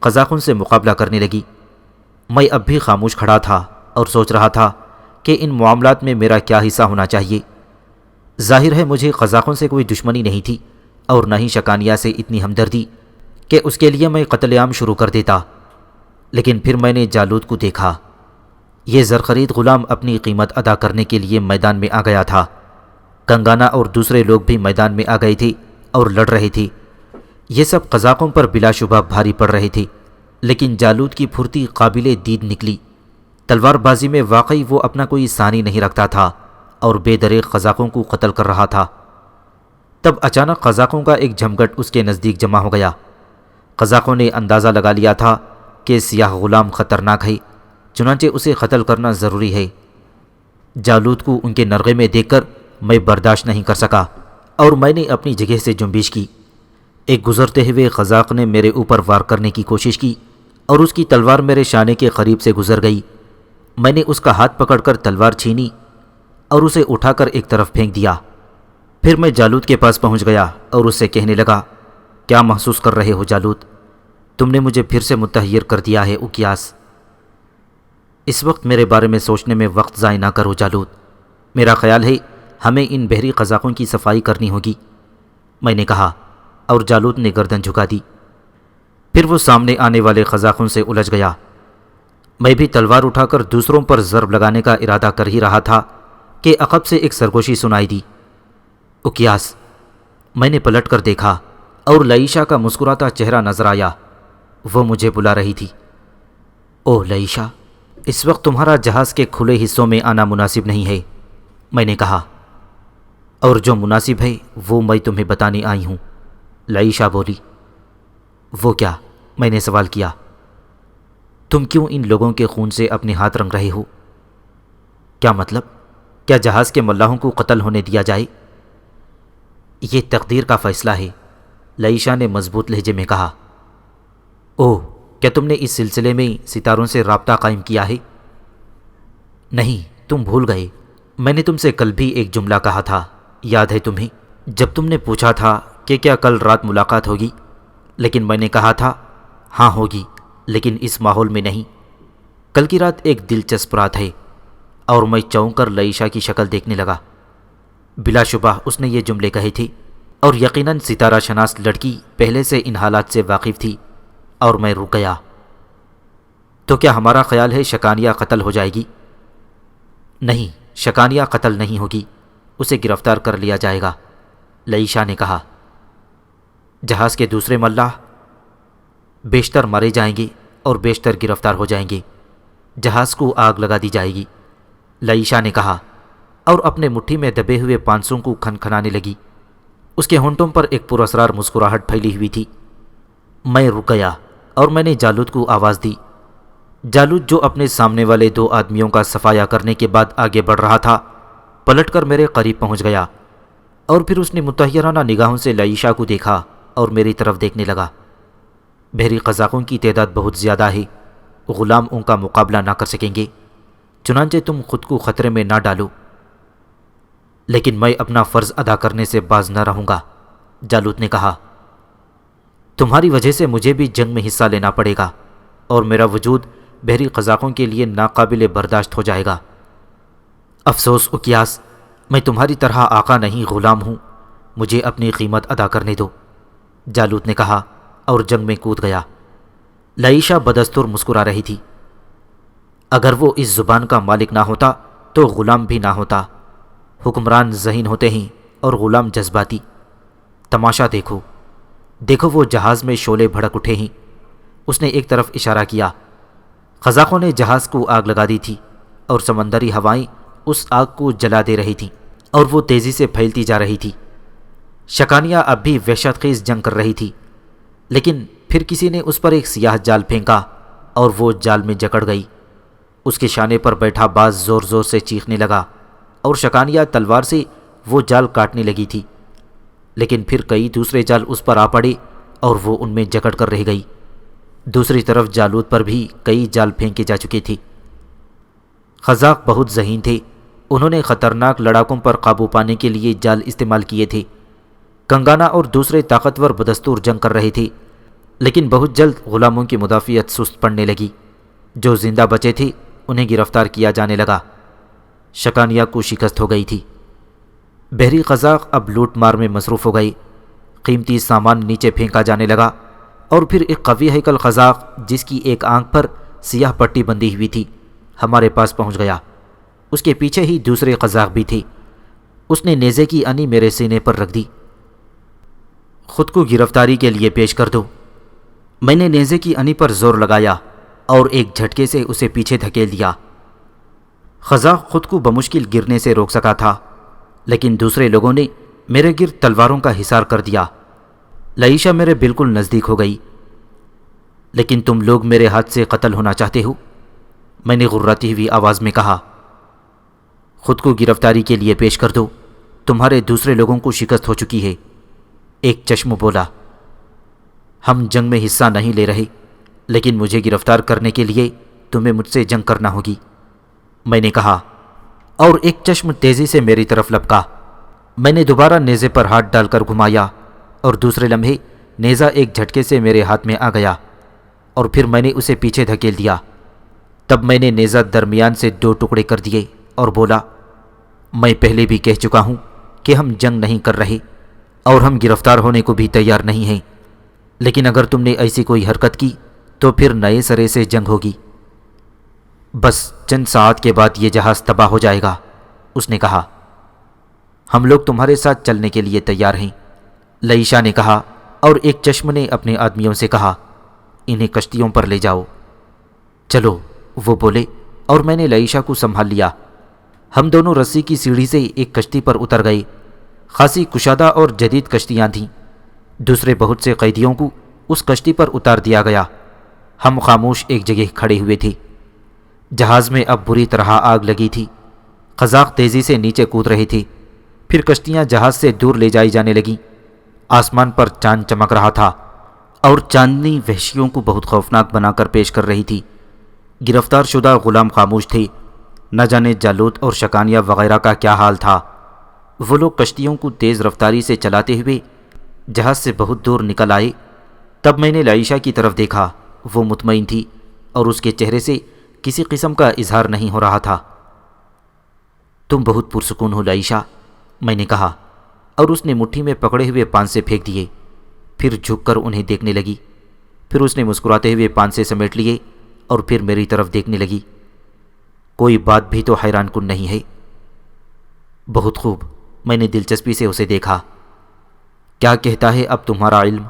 قزاقوں سے مقابلہ کرنے لگی۔ میں اب بھی خاموش کھڑا تھا اور سوچ رہا تھا کہ ان معاملات میں میرا کیا حصہ ہونا چاہیے۔ ظاہر ہے مجھے قزاقوں سے کوئی دشمنی نہیں تھی اور نہ ہی شکانیہ سے اتنی ہمدردی کہ اس کے لیے میں قتل عام شروع کر دیتا۔ لیکن پھر میں نے جالوت کو دیکھا۔ یہ زرخرید غلام اپنی قیمت ادا کرنے کے لیے میدان میں آ گیا تھا۔ کنگانا اور دوسرے لوگ بھی میدان میں آ گئے تھے اور لڑ رہے تھے۔ یہ سب قزاقوں پر بلا شبہ بھاری پڑ رہے تھے، لیکن جالوت کی پھرتی قابل دید نکلی۔ تلوار بازی میں واقعی وہ اپنا کوئی ثانی نہیں رکھتا تھا اور بے دریغ قزاقوں کو قتل کر رہا تھا۔ تب اچانک قزاقوں کا ایک جھمگٹ اس کے نزدیک جمع ہو گیا۔ قزاقوں نے اندازہ لگا لیا تھا کہ سیاہ غلام خطرناک ہے، چنانچہ اسے قتل کرنا ضروری ہے۔ جالوت کو ان کے نرغے میں دیکھ کر میں برداشت نہیں کر سکا اور میں نے اپنی جگہ سے جنبش کی۔ ایک گزرتے ہوئے قزاق نے میرے اوپر وار کرنے کی کوشش کی اور اس کی تلوار میرے شانے کے قریب سے گزر گئی۔ میں نے اس کا ہاتھ پکڑ کر تلوار چھینی اور اسے اٹھا کر ایک طرف پھینک دیا۔ پھر میں جالوت کے پاس پہنچ گیا اور اس سے کہنے لگا، کیا محسوس کر رہے ہو جالوت؟ تم نے مجھے پھر سے متحیر کر دیا ہے اوکیاس۔ اس وقت میرے بارے میں سوچنے میں وقت ضائع نہ کرو جالوت۔ میرا خیال ہے ہمیں ان بحری قزاقوں کی صفائی کرنی ہوگی، میں نے کہا، اور جالوت نے گردن جھکا دی۔ پھر وہ سامنے آنے والے قزاقوں سے الجھ گیا۔ میں بھی تلوار اٹھا کر دوسروں پر ضرب لگانے کا ارادہ کر ہی رہا تھا کہ عقب سے ایک سرگوشی سنائی دی، اوکیاس۔ میں نے پلٹ کر دیکھا اور لئیشا کا مسکراتا چہرہ نظر آیا۔ وہ مجھے بلا رہی تھی۔ اوہ لئیشا، اس وقت تمہارا جہاز کے کھلے حصوں میں آنا مناسب نہیں ہے، میں نے کہا، اور جو مناسب ہے وہ میں تمہیں بتانے آئی ہوں، لئیشا بولی۔ وہ کیا؟ میں نے سوال کیا۔ تم کیوں ان لوگوں کے خون سے اپنے ہاتھ رنگ رہے ہو؟ کیا مطلب؟ کیا جہاز کے ملاحوں کو قتل ہونے دیا جائے؟ یہ تقدیر کا فیصلہ ہے، لئیشا نے مضبوط لہجے میں کہا۔ اوہ، کیا تم نے اس سلسلے میں ستاروں سے رابطہ قائم کیا ہے؟ نہیں، تم بھول گئے، میں نے تم سے کل بھی ایک جملہ کہا تھا، یاد ہے تمہیں؟ جب تم نے پوچھا تھا کہ کیا کل رات ملاقات ہوگی، لیکن میں نے کہا تھا ہاں ہوگی، لیکن اس ماحول میں نہیں۔ کل کی رات ایک دلچسپ رات ہے، اور میں چونک کر لئیشا کی شکل دیکھنے لگا۔ بلا شبہ اس نے یہ جملے کہے تھے، اور یقیناً ستارہ شناس لڑکی پہلے سے ان حالات سے واقف تھی، اور میں رک گیا۔ تو کیا ہمارا خیال ہے شکانیہ قتل ہو جائے گی؟ نہیں، شکانیہ قتل نہیں ہوگی، اسے گرفتار کر لیا جائے گا، لئیشا نے کہا۔ جہاز کے دوسرے ملاح؟ بیشتر مارے جائیں گے اور بیشتر گرفتار ہو جائیں گے۔ جہاز کو آگ لگا دی جائے گی، لئیشا نے کہا، اور اپنے مٹھی میں دبے ہوئے پانسوں کو کھنکھنانے لگی۔ اس کے ہونٹوں پر ایک پراسرار مسکراہٹ پھیلی ہوئی تھی۔ میں رک گیا اور میں نے جالوت کو آواز دی۔ جالوت، جو اپنے سامنے والے 2 آدمیوں کا صفایا کرنے کے بعد آگے بڑھ رہا تھا، پلٹ کر میرے قریب پہنچ گیا، اور پھر اس نے متحیرانہ نگاہوں سے لئیشا کو دیکھا اور میری طرف دیکھنے لگا۔ بحری قزاقوں کی تعداد بہت زیادہ ہے، غلام ان کا مقابلہ نہ کر سکیں گے، چنانچہ تم خود کو خطرے میں نہ ڈالو۔ لیکن میں اپنا فرض ادا کرنے سے باز نہ رہوں گا، جالوت نے کہا۔ تمہاری وجہ سے مجھے بھی جنگ میں حصہ لینا پڑے گا اور میرا وجود بحری قزاقوں کے لیے ناقابل برداشت ہو جائے گا۔ افسوس اکیاس، میں تمہاری طرح آقا نہیں غلام ہوں، مجھے اپنی قیمت ادا کرنے دو، جالوت نے کہا اور جنگ میں کود گیا۔ لائشہ بدستور مسکرا رہی تھی۔ اگر وہ اس زبان کا مالک نہ ہوتا تو غلام بھی نہ ہوتا۔ حکمران ذہین ہوتے ہیں اور غلام جذباتی۔ تماشا دیکھو، دیکھو وہ جہاز میں شعلے بھڑک اٹھے ہیں۔ اس نے ایک طرف اشارہ کیا۔ قزاقوں نے جہاز کو آگ لگا دی تھی اور سمندری ہوائیں اس آگ کو جلا دے رہی تھیں اور وہ تیزی سے پھیلتی جا رہی تھی۔ شکانیہ اب بھی وحشت خیز جنگ کر رہی تھی، لیکن پھر کسی نے اس پر ایک سیاہ جال پھینکا اور وہ جال میں جکڑ گئی۔ اس کے شانے پر بیٹھا باز زور زور سے چیخنے لگا اور شکانیہ تلوار سے وہ جال کاٹنے لگی تھی، لیکن پھر کئی دوسرے جال اس پر آ پڑے اور وہ ان میں جکڑ کر رہ گئی۔ دوسری طرف جالوت پر بھی کئی جال پھینکے جا چکے تھے۔ قزاق بہت ذہین تھے، انہوں نے خطرناک لڑاکوں پر قابو پانے کے لیے جال استعمال کیے تھے۔ کنگانا اور دوسرے طاقتور بدستور جنگ کر رہے تھے، لیکن بہت جلد غلاموں کی مدافعت سست پڑنے لگی۔ جو زندہ بچے تھے انہیں گرفتار کیا جانے لگا۔ شکانیہ کو شکست ہو گئی تھی۔ بحری قزاق اب لوٹ مار میں مصروف ہو گئی۔ قیمتی سامان نیچے پھینکا جانے لگا اور پھر ایک قوی ہیکل قزاق جس کی ایک آنکھ پر سیاہ پٹی بندھی ہوئی تھی ہمارے پاس پہنچ گیا۔ اس کے پیچھے ہی دوسرے قزاق بھی تھے۔ اس نے نیزے کی انی میرے سینے پر رکھ دی۔ خود کو گرفتاری کے لیے پیش کر دو۔ میں نے نیزے کی انی پر زور لگایا اور ایک جھٹکے سے اسے پیچھے دھکیل دیا۔ قزاق خود کو بمشکل گرنے سے روک سکا تھا، لیکن دوسرے لوگوں نے میرے گرد تلواروں کا حصار کر دیا۔ لائشہ میرے بالکل نزدیک ہو گئی۔ لیکن تم لوگ میرے ہاتھ سے قتل ہونا چاہتے ہو، میں نے غراتی ہوئی آواز میں کہا۔ خود کو گرفتاری کے لیے پیش کر دو، تمہارے دوسرے لوگوں کو شکست ہو چکی ہے، ایک چشم بولا۔ ہم جنگ میں حصہ نہیں لے رہے، لیکن مجھے گرفتار کرنے کے لیے تمہیں مجھ سے جنگ کرنا ہوگی، میں نے کہا، اور ایک چشم تیزی سے میری طرف لپکا۔ میں نے دوبارہ نیزے پر ہاتھ ڈال کر گھمایا اور دوسرے لمحے نیزہ ایک جھٹکے سے میرے ہاتھ میں آ گیا اور پھر میں نے اسے پیچھے دھکیل دیا۔ تب میں نے نیزہ درمیان سے 2 ٹکڑے کر دیے اور بولا، میں پہلے بھی کہہ چکا ہوں کہ ہم جنگ نہیں کر رہے اور ہم گرفتار ہونے کو بھی تیار نہیں ہیں، لیکن اگر تم نے ایسی کوئی حرکت کی تو پھر نئے سرے سے جنگ ہوگی۔ بس چند ساعت کے بعد یہ جہاز تباہ ہو جائے گا، اس نے کہا۔ ہم لوگ تمہارے ساتھ چلنے کے لیے تیار ہیں، لائشہ نے کہا، اور ایک چشم نے اپنے آدمیوں سے کہا، انہیں کشتیوں پر لے جاؤ۔ چلو، وہ بولے، اور میں نے لائشہ کو سنبھال لیا۔ ہم دونوں رسی کی سیڑھی سے ایک کشتی پر اتر گئے۔ خاصی کشادہ اور جدید کشتیاں تھیں۔ دوسرے بہت سے قیدیوں کو اس کشتی پر اتار دیا گیا۔ ہم خاموش ایک جگہ کھڑے ہوئے تھے۔ جہاز میں اب بری طرح آگ لگی تھی۔ قزاق تیزی سے نیچے کود رہے تھے۔ پھر کشتیاں جہاز سے دور لے جائی جانے لگیں۔ آسمان پر چاند چمک رہا تھا اور چاندنی وحشیوں کو بہت خوفناک بنا کر پیش کر رہی تھی۔ گرفتار شدہ غلام خاموش تھے۔ نہ جانے جالوت اور شکانیہ وغیرہ کا کیا حال تھا۔ وہ لوگ کشتیوں کو تیز رفتاری سے چلاتے ہوئے جہاز سے بہت دور نکل آئے۔ تب میں نے لائشہ کی طرف دیکھا۔ وہ مطمئن تھی اور اس کے چہرے سے کسی قسم کا اظہار نہیں ہو رہا تھا۔ تم بہت پرسکون ہو لائشہ، میں نے کہا، اور اس نے مٹھی میں پکڑے ہوئے پانسے پھینک دیے۔ پھر جھک کر انہیں دیکھنے لگی۔ پھر اس نے مسکراتے ہوئے پانسے سمیٹ لیے اور پھر میری طرف دیکھنے لگی۔ کوئی بات بھی تو حیران کن نہیں ہے۔ بہت خوب، میں نے دلچسپی سے اسے دیکھا۔ کیا کہتا ہے اب تمہارا علم؟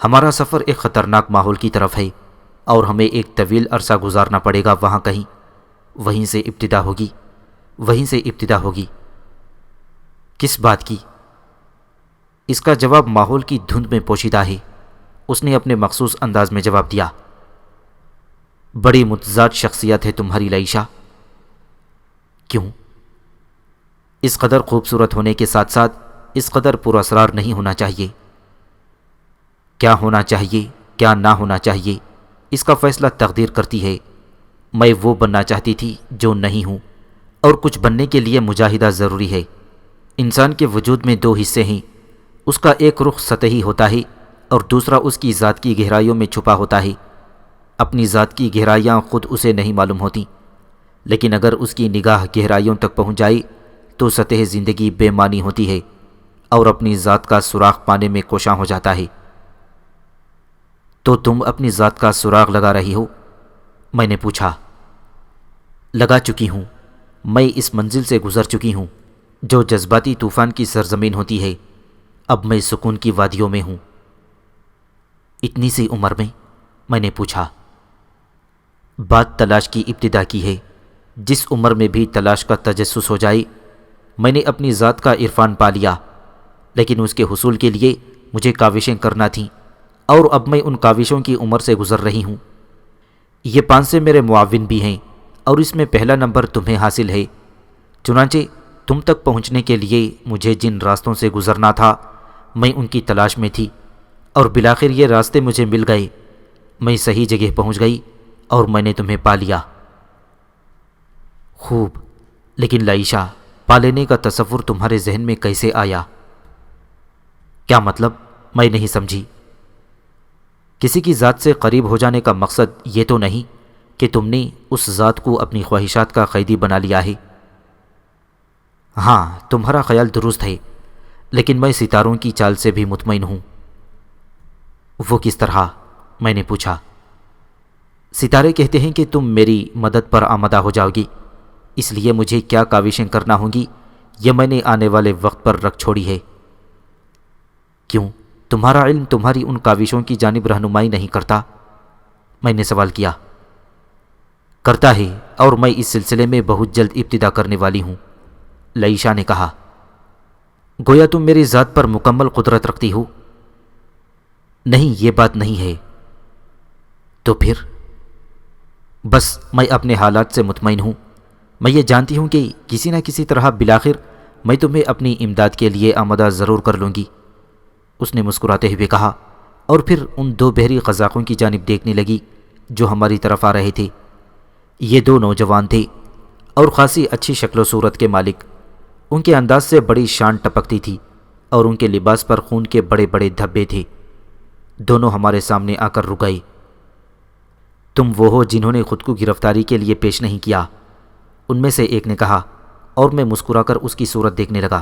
ہمارا سفر ایک خطرناک ماحول کی طرف ہے اور ہمیں ایک طویل عرصہ گزارنا پڑے گا وہاں کہیں۔ وہیں سے ابتدا ہوگی، وہیں سے ابتدا ہوگی۔ کس بات کی؟ اس کا جواب ماحول کی دھند میں پوشیدہ ہے، اس نے اپنے مخصوص انداز میں جواب دیا۔ بڑی متضاد شخصیت ہے تمہاری لائشہ۔ کیوں؟ اس قدر خوبصورت ہونے کے ساتھ ساتھ اس قدر پر اسرار نہیں ہونا چاہیے۔ کیا ہونا چاہیے کیا نہ ہونا چاہیے اس کا فیصلہ تقدیر کرتی ہے۔ میں وہ بننا چاہتی تھی جو نہیں ہوں، اور کچھ بننے کے لیے مجاہدہ ضروری ہے۔ انسان کے وجود میں دو حصے ہیں، اس کا ایک رخ سطحی ہوتا ہے اور دوسرا اس کی ذات کی گہرائیوں میں چھپا ہوتا ہے۔ اپنی ذات کی گہرائیاں خود اسے نہیں معلوم ہوتی، لیکن اگر اس کی نگاہ گہرائیوں تک پہنچ جائے تو سطح زندگی بے معنی ہوتی ہے اور اپنی ذات کا سراغ پانے میں کوشاں ہو جاتا ہے۔ تو تم اپنی ذات کا سراغ لگا رہی ہو؟ میں نے پوچھا۔ لگا چکی ہوں، میں اس منزل سے گزر چکی ہوں جو جذباتی طوفان کی سرزمین ہوتی ہے، اب میں سکون کی وادیوں میں ہوں۔ اتنی سی عمر میں نے پوچھا۔ بات تلاش کی ابتدا کی ہے، جس عمر میں بھی تلاش کا تجسس ہو جائے۔ میں نے اپنی ذات کا عرفان پا لیا، لیکن اس کے حصول کے لیے مجھے کاوشیں کرنا تھیں، اور اب میں ان کاوشوں کی عمر سے گزر رہی ہوں۔ یہ 5 میرے معاون بھی ہیں، اور اس میں پہلا نمبر تمہیں حاصل ہے۔ چنانچہ تم تک پہنچنے کے لیے مجھے جن راستوں سے گزرنا تھا میں ان کی تلاش میں تھی، اور بالآخر یہ راستے مجھے مل گئے۔ میں صحیح جگہ پہنچ گئی اور میں نے تمہیں پا لیا۔ خوب، لیکن لائشہ، پا لینے کا تصور تمہارے ذہن میں کیسے آیا؟ کیا مطلب؟ میں نہیں سمجھی۔ کسی کی ذات سے قریب ہو جانے کا مقصد یہ تو نہیں کہ تم نے اس ذات کو اپنی خواہشات کا قیدی بنا لیا ہے۔ ہاں، تمہارا خیال درست ہے، لیکن میں ستاروں کی چال سے بھی مطمئن ہوں۔ وہ کس طرح؟ میں نے پوچھا۔ ستارے کہتے ہیں کہ تم میری مدد پر آمادہ ہو جاؤ گی، اس لیے مجھے کیا کاوشیں کرنا ہوں گی یہ میں نے آنے والے وقت پر رکھ چھوڑی ہے۔ کیوں؟ تمہارا علم تمہاری ان کاوشوں کی جانب رہنمائی نہیں کرتا؟ میں نے سوال کیا۔ کرتا ہے، اور میں اس سلسلے میں بہت جلد ابتدا کرنے والی ہوں، لائشہ نے کہا۔ گویا تم میری ذات پر مکمل قدرت رکھتی ہو؟ نہیں، یہ بات نہیں ہے۔ تو پھر؟ بس میں اپنے حالات سے مطمئن ہوں۔ میں یہ جانتی ہوں کہ کسی نہ کسی طرح بالآخر میں تمہیں اپنی امداد کے لیے آمادہ ضرور کر لوں گی، اس نے مسکراتے ہوئے کہا، اور پھر ان 2 بحری قزاقوں کی جانب دیکھنے لگی جو ہماری طرف آ رہے تھے۔ یہ 2 نوجوان تھے اور خاصی اچھی شکل و صورت کے مالک۔ ان کے انداز سے بڑی شان ٹپکتی تھی اور ان کے لباس پر خون کے بڑے بڑے دھبے تھے۔ دونوں ہمارے سامنے آ کر رک گئے۔ تم وہ ہو جنہوں نے خود کو گرفتاری کے لیے پیش نہیں کیا، ان میں سے ایک نے کہا، اور میں مسکرا کر اس کی صورت دیکھنے لگا۔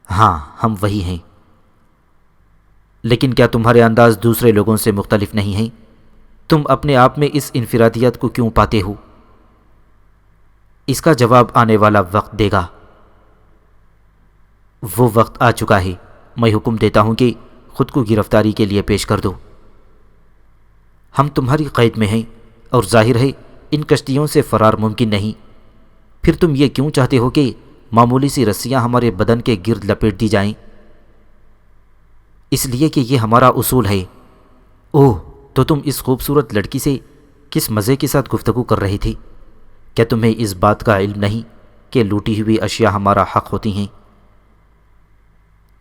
ہاں، ہم وہی ہیں۔ لیکن کیا تمہارے انداز دوسرے لوگوں سے مختلف نہیں ہیں؟ تم اپنے آپ میں اس انفرادیت کو کیوں پاتے ہو؟ اس کا جواب آنے والا وقت دے گا۔ وہ وقت آ چکا ہے۔ میں حکم دیتا ہوں کہ خود کو گرفتاری کے لیے پیش کر دو۔ ہم تمہاری قید میں ہیں، اور ظاہر ہے ان کشتیوں سے فرار ممکن نہیں۔ پھر تم یہ کیوں چاہتے ہو کہ معمولی سی رسیاں ہمارے بدن کے گرد لپیٹ دی جائیں؟ اس لیے کہ یہ ہمارا اصول ہے۔ اوہ، تو تم اس خوبصورت لڑکی سے کس مزے کے ساتھ گفتگو کر رہے تھے؟ کیا تمہیں اس بات کا علم نہیں کہ لوٹی ہوئی اشیاء ہمارا حق ہوتی ہیں؟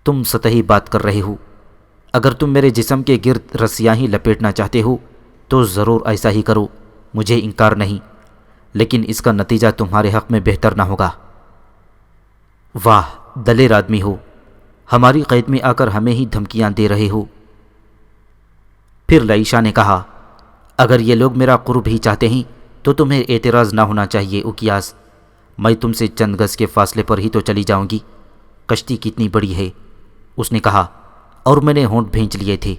تم سطحی بات کر رہے ہو۔ اگر تم میرے جسم کے گرد رسیاں ہی لپیٹنا چاہتے ہو تو ضرور ایسا ہی کرو، مجھے انکار نہیں، لیکن اس کا نتیجہ تمہارے حق میں بہتر نہ ہوگا۔ واہ، دلیر آدمی ہو، ہماری قید میں آ کر ہمیں ہی دھمکیاں دے رہے ہو۔ پھر لائشہ نے کہا، اگر یہ لوگ میرا قرب ہی چاہتے ہیں تو تمہیں اعتراض نہ ہونا چاہیے اوکیاس۔ میں تم سے چند گز کے فاصلے پر ہی تو چلی جاؤں گی۔ کشتی کتنی بڑی ہے، اس نے کہا، اور میں نے ہونٹ بھینچ لیے تھے۔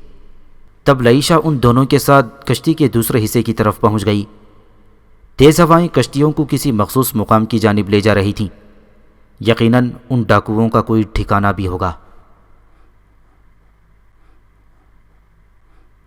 تب لائشہ ان دونوں کے ساتھ کشتی کے دوسرے حصے کی طرف پہنچ گئی۔ تیز ہوائیں کشتیوں کو کسی مخصوص مقام کی جانب لے جا رہی تھیں۔ یقیناً ان ڈاکوؤں کا کوئی ٹھکانہ بھی ہوگا۔